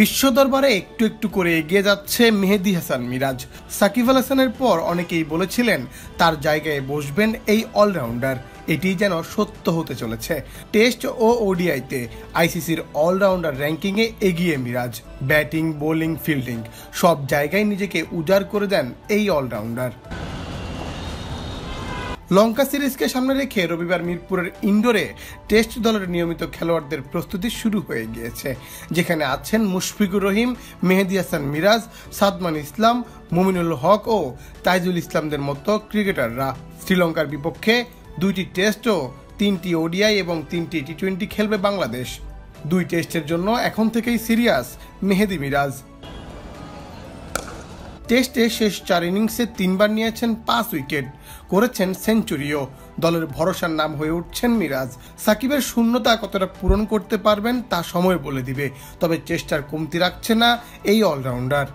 বিশ্ব দরবারে একটু একটু করে এগিয়ে যাচ্ছে মেহেদী হাসান মিরাজ। সাকিব আল হাসানের পর অনেকেই বলেছিলেন তার জায়গায় বসবেন এই অলরাউন্ডার। এটি যেন সত্য হতে চলেছে। টেস্ট ও ওডিআইতে আইসিসির অলরাউন্ডার র্যাঙ্কিংয়ে এগিয়ে মিরাজ। ব্যাটিং, বোলিং, ফিল্ডিং সব জায়গায় নিজেকে উজাড় করে দেন এই অলরাউন্ডার। লঙ্কা সিরিজকে সামনে রেখে রবিবার মিরপুরের ইনডোরে টেস্ট দলের নিয়মিত খেলোয়াড়দের প্রস্তুতি শুরু হয়ে গিয়েছে, যেখানে আছেন মুশফিকুর রহিম, মেহেদী হাসান মিরাজ, সাদমান ইসলাম, মুমিনুল হক ও তাইজুল ইসলামদের মতো ক্রিকেটাররা। শ্রীলঙ্কার বিপক্ষে 2টি টেস্ট ও 3টি ওডিআই এবং 3টি টি20 খেলবে বাংলাদেশ। 2 টেস্টের জন্য এখন থেকেই সিরিয়াস মেহেদী মিরাজ। টেস্টে শেষ 4 ইনিংসে 3বার নিয়েছেন 5 উইকেট, করেছেন সেঞ্চুরিও। দলের ভরসার নাম হয়ে উঠছেন মিরাজ। সাকিবের শূন্যতা কতটা পূরণ করতে পারবেন তা সময় বলে দিবে, তবে চেষ্টার কমতি রাখছে না এই অলরাউন্ডার।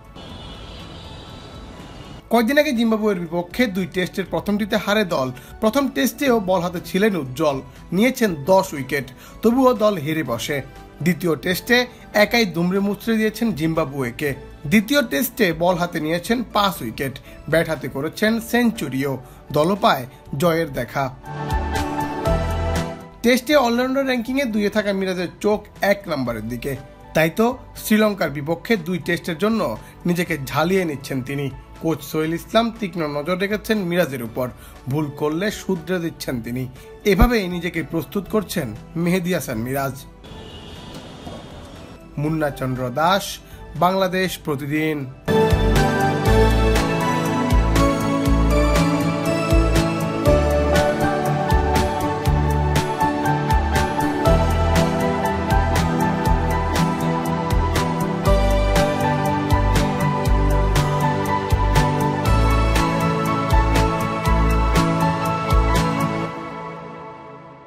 কয়েকদিন আগে জিম্বাবুয়ের বিপক্ষে 2 টেস্টের প্রথমটিতে হারে দল। প্রথম টেস্টেও বল হাতে ছিলেন উজ্জ্বল, নিয়েছেন 10 উইকেট, তবুও দল হেরে বসে। দ্বিতীয় টেস্টে একাই দুমড়ে মুচড়ে দিয়েছেন জিম্বাবুয়েকে। দ্বিতীয় টেস্টে বল হাতে নিয়েছেন 5 উইকেট, ব্যাট হাতে করেছেন সেঞ্চুরিও। দলও পায় জয়ের দেখা। টেস্টে অলরাউন্ডার র্যাঙ্কিংয়ে 2-এ থাকা মিরাজের চোখ 1 নম্বরের দিকে। তাই তো শ্রীলঙ্কার বিপক্ষে 2 টেস্টের জন্য নিজেকে ঝালিয়ে নিচ্ছেন তিনি। কোচ সোহেল ইসলাম তীক্ষ্ণ নজর রেখেছেন মিরাজের উপর, ভুল করলে শুধরে দিচ্ছেন তিনি। এভাবেই নিজেকে প্রস্তুত করছেন মেহেদী হাসান মিরাজ। মুন্না চন্দ্র দাস, বাংলাদেশ প্রতিদিন।